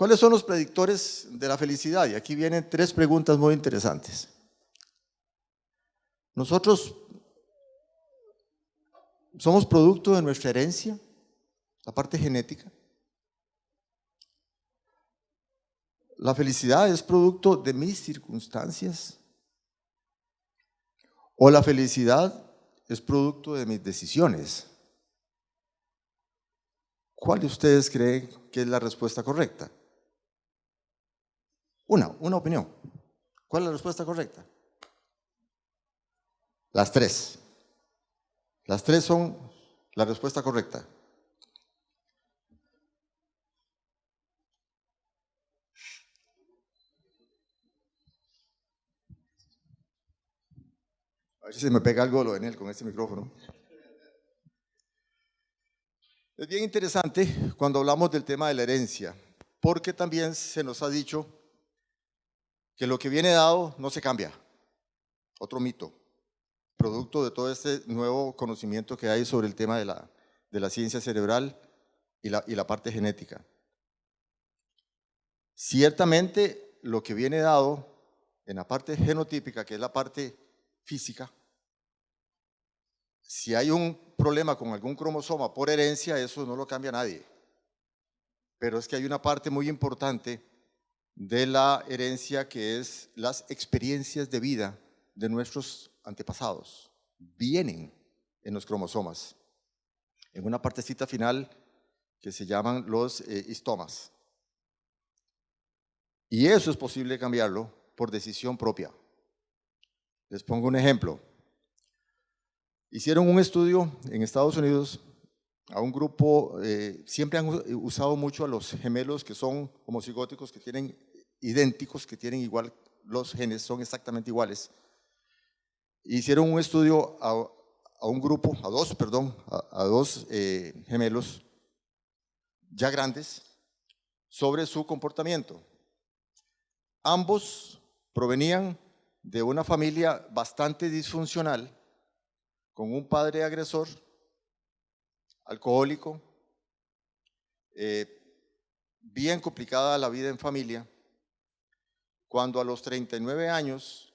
¿Cuáles son los predictores de la felicidad? Y aquí vienen tres preguntas muy interesantes. Nosotros somos producto de nuestra herencia, la parte genética. La felicidad es producto de mis circunstancias. O la felicidad es producto de mis decisiones. ¿Cuál de ustedes creen que es la respuesta correcta? Una opinión. ¿Cuál es la respuesta correcta? Las tres. Las tres son la respuesta correcta. A ver si se me pega algo lo de él con este micrófono. Es bien interesante cuando hablamos del tema de la herencia, porque también se nos ha dicho que lo que viene dado no se cambia. Otro mito, producto de todo este nuevo conocimiento que hay sobre el tema de la ciencia cerebral y la parte genética. Ciertamente, lo que viene dado en la parte genotípica, que es la parte física, si hay un problema con algún cromosoma por herencia, eso no lo cambia nadie. Pero es que hay una parte muy importante de la herencia que es las experiencias de vida de nuestros antepasados. Vienen en los cromosomas, en una partecita final que se llaman los histomas. Y eso es posible cambiarlo por decisión propia. Les pongo un ejemplo. Hicieron un estudio en Estados Unidos a un grupo, siempre han usado mucho a los gemelos que son homocigóticos, que tienen idénticos, que tienen igual, los genes son exactamente iguales. Hicieron un estudio a un grupo, a dos gemelos ya grandes sobre su comportamiento. Ambos provenían de una familia bastante disfuncional, con un padre agresor, alcohólico, bien complicada la vida en familia. Cuando a los 39 años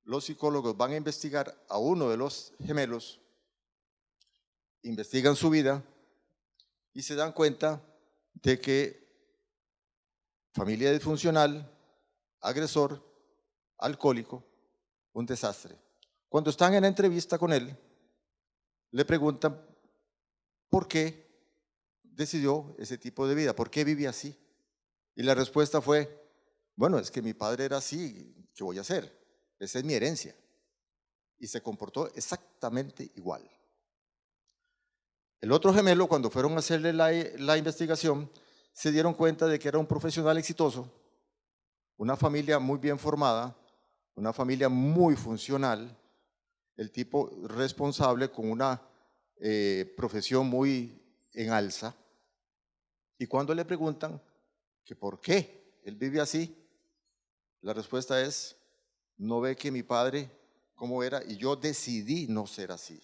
los psicólogos van a investigar a uno de los gemelos, investigan su vida y se dan cuenta de que familia disfuncional, agresor, alcohólico, un desastre. Cuando están en la entrevista con él, le preguntan por qué decidió ese tipo de vida, por qué vive así. Y la respuesta fue, bueno, es que mi padre era así, ¿qué voy a hacer? Esa es mi herencia. Y se comportó exactamente igual. El otro gemelo, cuando fueron a hacerle la investigación, se dieron cuenta de que era un profesional exitoso, una familia muy bien formada, una familia muy funcional, el tipo responsable con una profesión muy en alza. Y cuando le preguntan que por qué él vive así, la respuesta es, no ve que mi padre cómo era y yo decidí no ser así.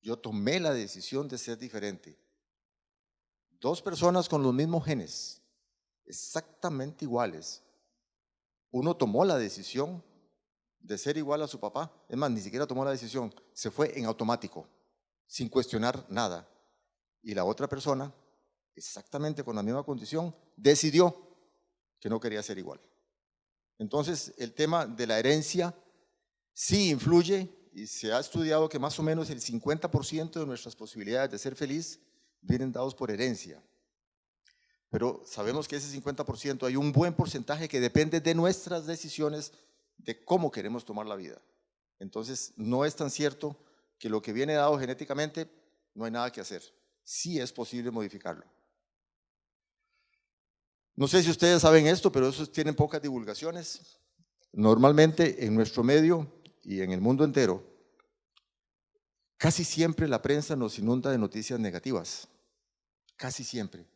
Yo tomé la decisión de ser diferente. Dos personas con los mismos genes, exactamente iguales. Uno tomó la decisión de ser igual a su papá. Es más, ni siquiera tomó la decisión. Se fue en automático, sin cuestionar nada. Y la otra persona, exactamente con la misma condición, decidió que no quería ser igual. Entonces, el tema de la herencia sí influye y se ha estudiado que más o menos el 50% de nuestras posibilidades de ser feliz vienen dados por herencia. Pero sabemos que ese 50% hay un buen porcentaje que depende de nuestras decisiones de cómo queremos tomar la vida. Entonces, no es tan cierto que lo que viene dado genéticamente no hay nada que hacer. Sí es posible modificarlo. No sé si ustedes saben esto, pero esos tienen pocas divulgaciones. Normalmente en nuestro medio y en el mundo entero, casi siempre la prensa nos inunda de noticias negativas. Casi siempre.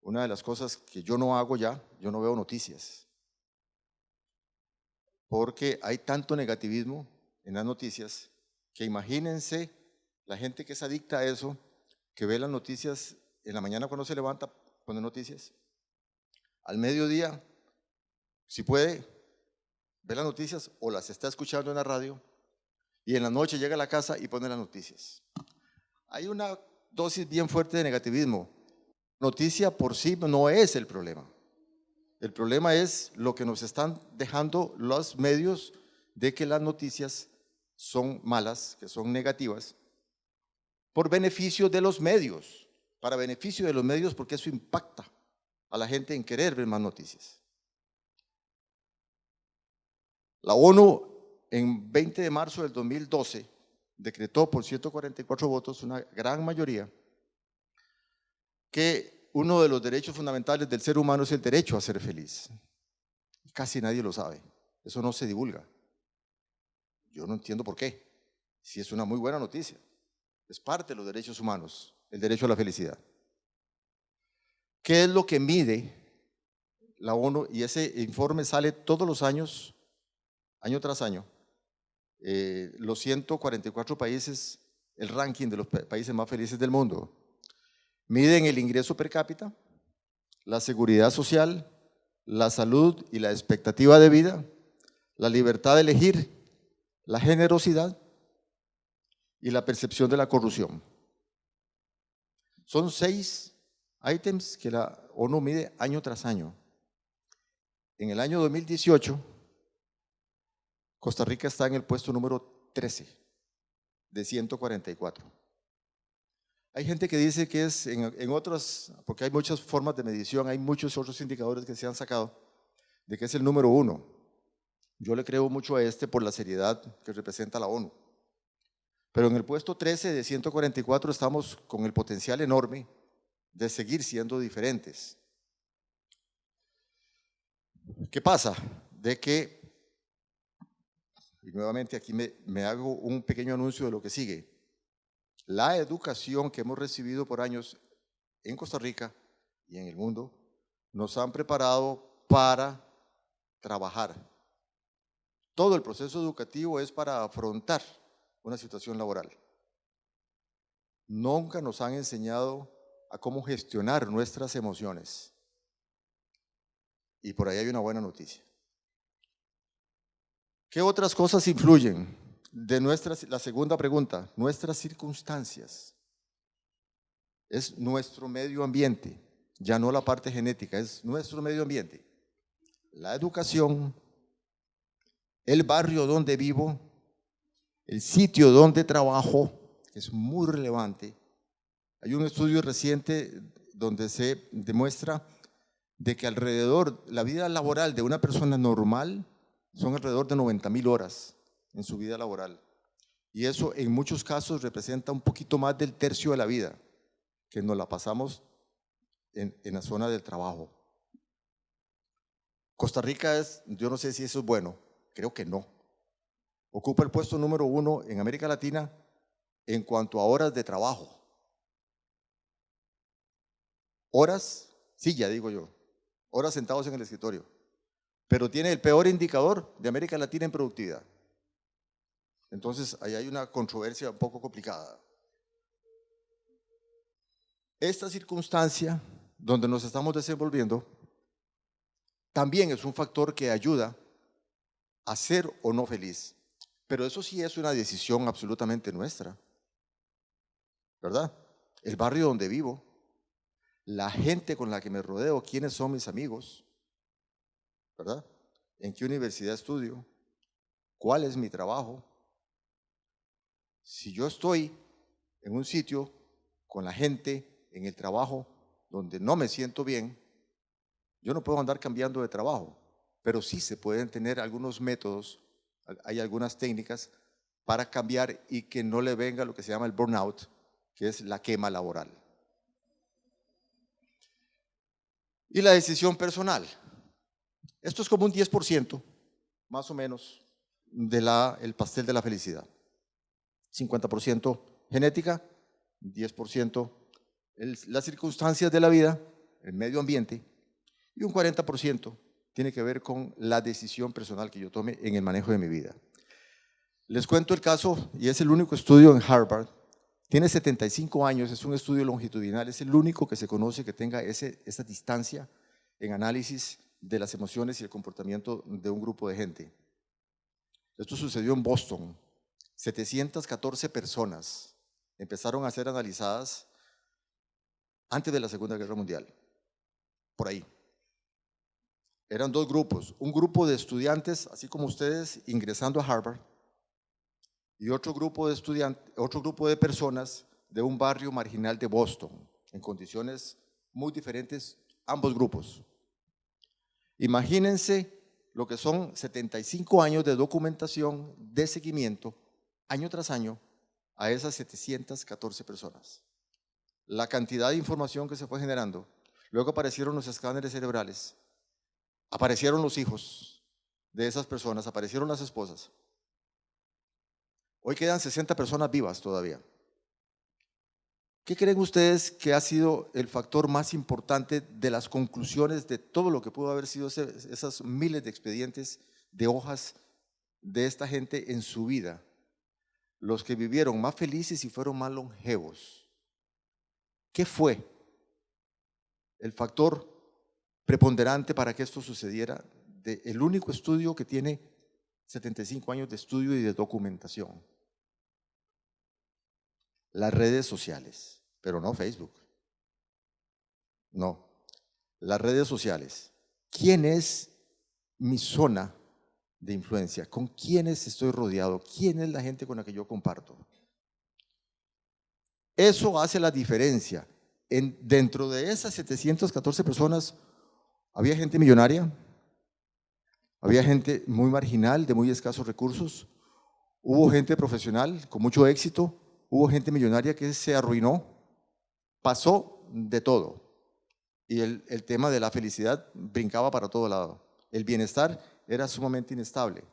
Una de las cosas que yo no hago ya, yo no veo noticias. Porque hay tanto negativismo en las noticias que imagínense la gente que es adicta a eso, que ve las noticias en la mañana cuando se levanta, pone noticias, al mediodía, si puede, ve las noticias o las está escuchando en la radio, y en la noche llega a la casa y pone las noticias. Hay una dosis bien fuerte de negativismo. Noticia por sí no es el problema. El problema es lo que nos están dejando los medios de que las noticias son malas, que son negativas, por beneficio de los medios, para beneficio de los medios, porque eso impacta a la gente en querer ver más noticias. La ONU en 20 de marzo del 2012 decretó por 144 votos, una gran mayoría, que uno de los derechos fundamentales del ser humano es el derecho a ser feliz. Casi nadie lo sabe, eso no se divulga. Yo no entiendo por qué, si es una muy buena noticia. Es parte de los derechos humanos, el derecho a la felicidad. ¿Qué es lo que mide la ONU? Y ese informe sale todos los años, año tras año. Los 144 países, el ranking de los países más felices del mundo. Miden el ingreso per cápita, la seguridad social, la salud y la expectativa de vida, la libertad de elegir, la generosidad y la percepción de la corrupción. Son 6 ítems que la ONU mide año tras año. En el año 2018, Costa Rica está en el puesto número 13 de 144. Hay gente que dice que es en otras, porque hay muchas formas de medición, hay muchos otros indicadores que se han sacado, de que es el número 1. Yo le creo mucho a este por la seriedad que representa la ONU. Pero en el puesto 13 de 144 estamos con el potencial enorme de seguir siendo diferentes. ¿Qué pasa? De que, y nuevamente aquí me hago un pequeño anuncio de lo que sigue. La educación que hemos recibido por años en Costa Rica y en el mundo nos han preparado para trabajar. Todo el proceso educativo es para afrontar una situación laboral. Nunca nos han enseñado a cómo gestionar nuestras emociones. Y por ahí hay una buena noticia. ¿Qué otras cosas influyen? La segunda pregunta, nuestras circunstancias. Es nuestro medio ambiente, ya no la parte genética, es nuestro medio ambiente. La educación, el barrio donde vivo, el sitio donde trabajo, que es muy relevante. Hay un estudio reciente donde se demuestra de que alrededor, la vida laboral de una persona normal son alrededor de 90,000 horas en su vida laboral. Y eso en muchos casos representa un poquito más del tercio de la vida, que nos la pasamos en la zona del trabajo. Costa Rica es, yo no sé si eso es bueno, creo que no. Ocupa el puesto número 1 en América Latina en cuanto a horas de trabajo. Horas, silla digo yo, horas sentados en el escritorio. Pero tiene el peor indicador de América Latina en productividad. Entonces, ahí hay una controversia un poco complicada. Esta circunstancia donde nos estamos desenvolviendo también es un factor que ayuda a ser o no feliz. Pero eso sí es una decisión absolutamente nuestra, ¿verdad? El barrio donde vivo, la gente con la que me rodeo, quiénes son mis amigos, ¿verdad? ¿En qué universidad estudio? ¿Cuál es mi trabajo? Si yo estoy en un sitio con la gente, en el trabajo, donde no me siento bien, yo no puedo andar cambiando de trabajo, pero sí se pueden tener algunos métodos, hay algunas técnicas para cambiar y que no le venga lo que se llama el burnout, que es la quema laboral. Y la decisión personal. Esto es como un 10%, más o menos, del pastel de la felicidad. 50% genética, 10% las circunstancias de la vida, el medio ambiente, y un 40% tiene que ver con la decisión personal que yo tome en el manejo de mi vida. Les cuento el caso, y es el único estudio en Harvard. Tiene 75 años, es un estudio longitudinal, es el único que se conoce que tenga esa distancia en análisis de las emociones y el comportamiento de un grupo de gente. Esto sucedió en Boston. 714 personas empezaron a ser analizadas antes de la Segunda Guerra Mundial, por ahí. Eran dos grupos, un grupo de estudiantes, así como ustedes, ingresando a Harvard, y otro grupo de estudiantes, otro grupo de personas de un barrio marginal de Boston, en condiciones muy diferentes, ambos grupos. Imagínense lo que son 75 años de documentación, de seguimiento, año tras año, a esas 714 personas. La cantidad de información que se fue generando. Luego aparecieron los escáneres cerebrales, aparecieron los hijos de esas personas, aparecieron las esposas. Hoy quedan 60 personas vivas todavía. ¿Qué creen ustedes que ha sido el factor más importante de las conclusiones de todo lo que pudo haber sido esas miles de expedientes de hojas de esta gente en su vida? Los que vivieron más felices y fueron más longevos. ¿Qué fue el factor preponderante para que esto sucediera? El único estudio que tiene 75 años de estudio y de documentación. Las redes sociales, pero no Facebook. No, las redes sociales. ¿Quién es mi zona de influencia? ¿Con quiénes estoy rodeado? ¿Quién es la gente con la que yo comparto? Eso hace la diferencia. Dentro de esas 714 personas, había gente millonaria, había gente muy marginal, de muy escasos recursos, hubo gente profesional con mucho éxito, hubo gente millonaria que se arruinó, pasó de todo. Y el tema de la felicidad brincaba para todo lado. El bienestar era sumamente inestable.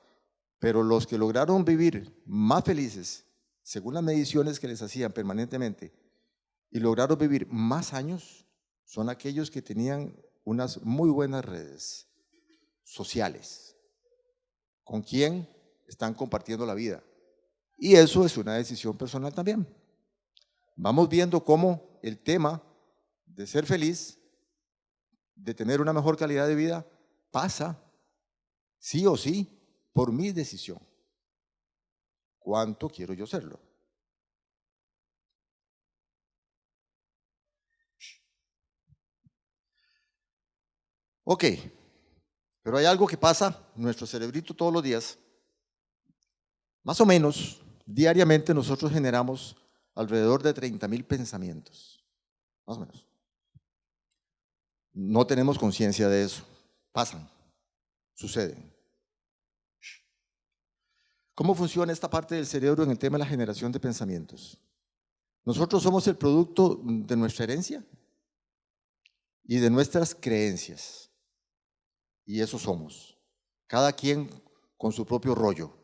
Pero los que lograron vivir más felices, según las mediciones que les hacían permanentemente, y lograron vivir más años, son aquellos que tenían unas muy buenas redes sociales, con quien están compartiendo la vida. Y eso es una decisión personal también. Vamos viendo cómo el tema de ser feliz, de tener una mejor calidad de vida, pasa, sí o sí, por mi decisión. ¿Cuánto quiero yo serlo? Ok, pero hay algo que pasa en nuestro cerebrito todos los días. Más o menos, diariamente nosotros generamos alrededor de 30.000 pensamientos. Más o menos. No tenemos conciencia de eso. Pasan, suceden. ¿Cómo funciona esta parte del cerebro en el tema de la generación de pensamientos? Nosotros somos el producto de nuestra herencia y de nuestras creencias. Y eso somos. Cada quien con su propio rollo.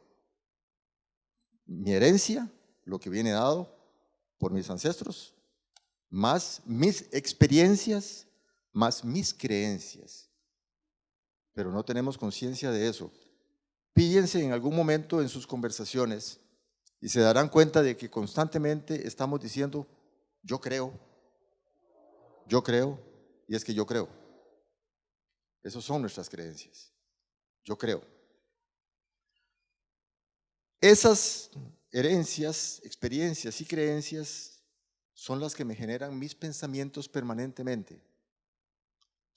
Mi herencia, lo que viene dado por mis ancestros, más mis experiencias, más mis creencias. Pero no tenemos conciencia de eso. Píllense en algún momento en sus conversaciones y se darán cuenta de que constantemente estamos diciendo, yo creo, y es que yo creo. Esas son nuestras creencias. Yo creo. Esas herencias, experiencias y creencias son las que me generan mis pensamientos permanentemente.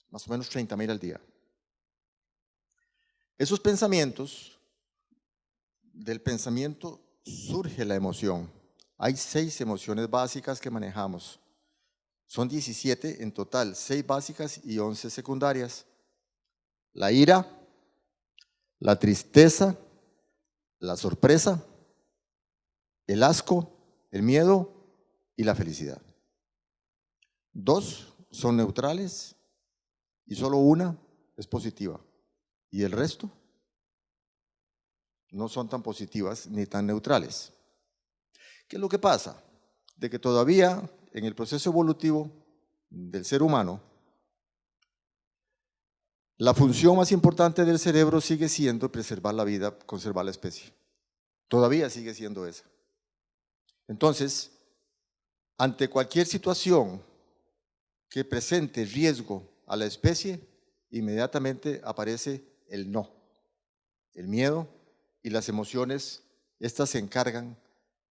Más o menos 30.000 al día. Esos pensamientos, del pensamiento surge la emoción. Hay 6 emociones básicas que manejamos. Son 17 en total, 6 básicas y 11 secundarias. La ira, la tristeza, la sorpresa, el asco, el miedo y la felicidad. 2 son neutrales y solo una es positiva. ¿Y el resto? No son tan positivas ni tan neutrales. ¿Qué es lo que pasa? De que todavía en el proceso evolutivo del ser humano, la función más importante del cerebro sigue siendo preservar la vida, conservar la especie. Todavía sigue siendo esa. Entonces, ante cualquier situación que presente riesgo a la especie, inmediatamente aparece el no, el miedo y las emociones. Estas se encargan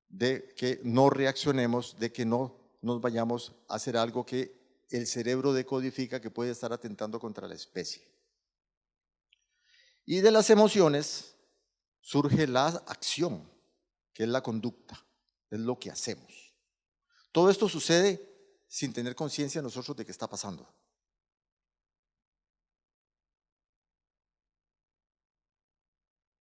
de que no reaccionemos, de que no nos vayamos a hacer algo que el cerebro decodifica que puede estar atentando contra la especie. Y de las emociones surge la acción, que es la conducta, es lo que hacemos. Todo esto sucede sin tener conciencia nosotros de qué está pasando.